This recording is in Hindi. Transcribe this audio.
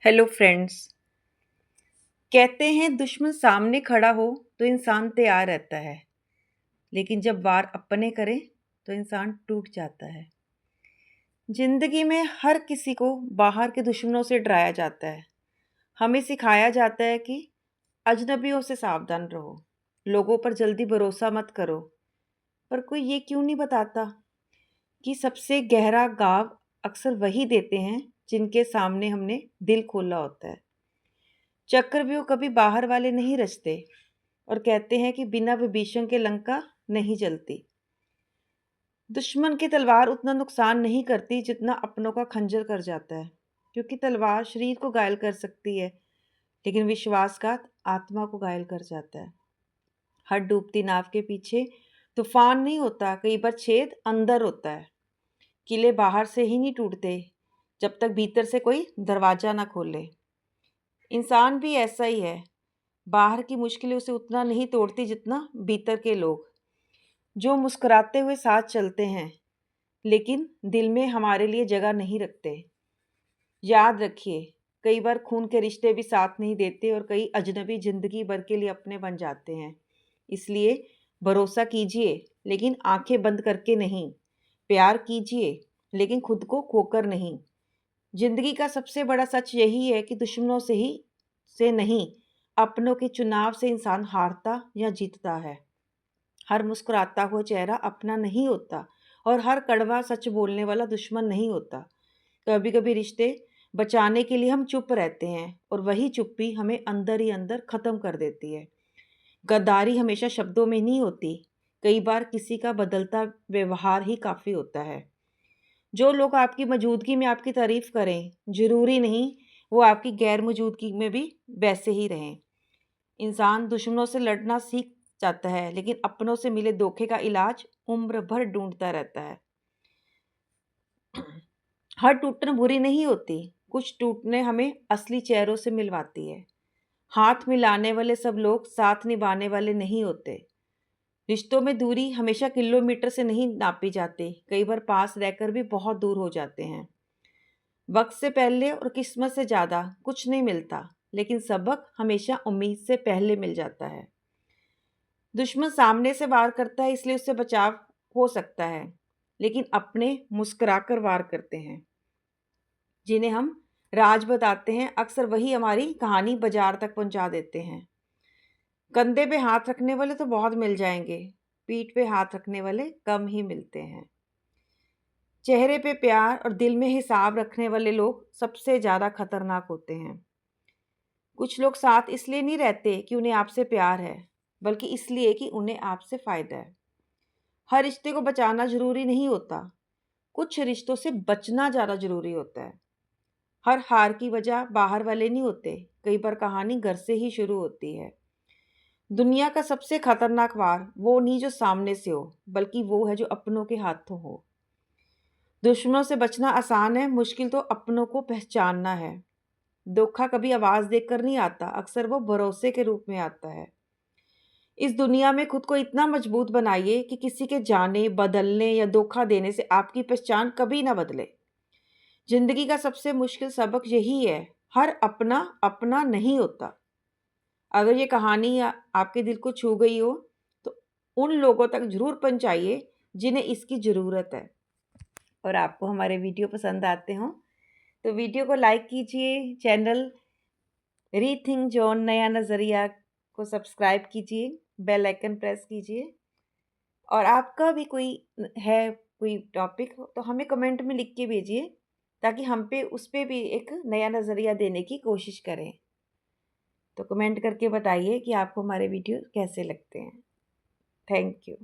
Hello friends. कहते हैं दुश्मन सामने खड़ा हो तो इंसान तैयार रहता है, लेकिन जब वार अपने करे तो इंसान टूट जाता है। जिंदगी में हर किसी को बाहर के दुश्मनों से डराया जाता है। हमें सिखाया जाता है कि अजनबियों से सावधान रहो, लोगों पर जल्दी भरोसा मत करो। पर कोई ये क्यों नहीं बताता कि सबसे गहरा घाव अक्सर वही देते हैं जिनके सामने हमने दिल खोला होता है। चक्रव्यूह कभी बाहर वाले नहीं रचते और कहते हैं कि बिना विभीषण के लंका नहीं जलती। दुश्मन की तलवार उतना नुकसान नहीं करती जितना अपनों का खंजर कर जाता है, क्योंकि तलवार शरीर को घायल कर सकती है, लेकिन विश्वासघात आत्मा को घायल कर जाता है। हर डूबती नाव के पीछे तूफान नहीं होता, कई बार छेद अंदर होता है। किले बाहर से ही नहीं टूटते जब तक भीतर से कोई दरवाजा ना खोले। इंसान भी ऐसा ही है। बाहर की मुश्किलें उसे उतना नहीं तोड़ती जितना भीतर के लोग, जो मुस्कुराते हुए साथ चलते हैं लेकिन दिल में हमारे लिए जगह नहीं रखते। याद रखिए, कई बार खून के रिश्ते भी साथ नहीं देते और कई अजनबी जिंदगी भर के लिए अपने बन जाते हैं। इसलिए भरोसा कीजिए, लेकिन आंखें बंद करके नहीं। प्यार कीजिए, लेकिन खुद को खोकर नहीं। जिंदगी का सबसे बड़ा सच यही है कि दुश्मनों से नहीं, अपनों के चुनाव से इंसान हारता या जीतता है। हर मुस्कुराता हुआ चेहरा अपना नहीं होता और हर कड़वा सच बोलने वाला दुश्मन नहीं होता। कभी कभी रिश्ते बचाने के लिए हम चुप रहते हैं और वही चुप्पी हमें अंदर ही अंदर खत्म कर देती है। गद्दारी हमेशा शब्दों में नहीं होती, कई बार किसी का बदलता व्यवहार ही काफी होता है। जो लोग आपकी मौजूदगी में आपकी तारीफ करें, जरूरी नहीं वो आपकी गैर मौजूदगी में भी वैसे ही रहें। इंसान दुश्मनों से लड़ना सीख जाता है, लेकिन अपनों से मिले धोखे का इलाज उम्र भर ढूंढता रहता है। हर टूटना बुरी नहीं होती, कुछ टूटने हमें असली चेहरों से मिलवाती है। हाथ मिलाने वाले सब लोग साथ निभाने वाले नहीं होते। रिश्तों में दूरी हमेशा किलोमीटर से नहीं नापी जाती, कई बार पास रहकर भी बहुत दूर हो जाते हैं। वक्त से पहले और किस्मत से ज़्यादा कुछ नहीं मिलता, लेकिन सबक हमेशा उम्मीद से पहले मिल जाता है। दुश्मन सामने से वार करता है इसलिए उससे बचाव हो सकता है, लेकिन अपने मुस्कुराकर वार करते हैं। जिन्हें हम राज बताते हैं, अक्सर वही हमारी कहानी बाजार तक पहुंचा देते हैं। कंधे पे हाथ रखने वाले तो बहुत मिल जाएंगे, पीठ पे हाथ रखने वाले कम ही मिलते हैं। चेहरे पे प्यार और दिल में हिसाब रखने वाले लोग सबसे ज़्यादा खतरनाक होते हैं। कुछ लोग साथ इसलिए नहीं रहते कि उन्हें आपसे प्यार है, बल्कि इसलिए कि उन्हें आपसे फ़ायदा है। हर रिश्ते को बचाना ज़रूरी नहीं होता, कुछ रिश्तों से बचना ज़्यादा ज़रूरी होता है। हर हार की वजह बाहर वाले नहीं होते, कई बार कहानी घर से ही शुरू होती है। दुनिया का सबसे खतरनाक वार वो नहीं जो सामने से हो, बल्कि वो है जो अपनों के हाथों हो। दुश्मनों से बचना आसान है, मुश्किल तो अपनों को पहचानना है। धोखा कभी आवाज देकर नहीं आता, अक्सर वो भरोसे के रूप में आता है। इस दुनिया में खुद को इतना मजबूत बनाइए कि किसी के जाने, बदलने या धोखा देने से आपकी पहचान कभी ना बदले। जिंदगी का सबसे मुश्किल सबक यही है, हर अपना अपना नहीं होता। अगर ये कहानी आपके दिल को छू गई हो तो उन लोगों तक जरूर पहुंचाइए जिन्हें इसकी ज़रूरत है। और आपको हमारे वीडियो पसंद आते हों तो वीडियो को लाइक कीजिए, चैनल रीथिंक जॉन नया नज़रिया को सब्सक्राइब कीजिए, बेल आइकन प्रेस कीजिए। और आपका भी कोई टॉपिक हो तो हमें कमेंट में लिख के भेजिए, ताकि हम पे उस पे भी एक नया नज़रिया देने की कोशिश करें। तो कमेंट करके बताइए कि आपको हमारे वीडियो कैसे लगते हैं। Thank you.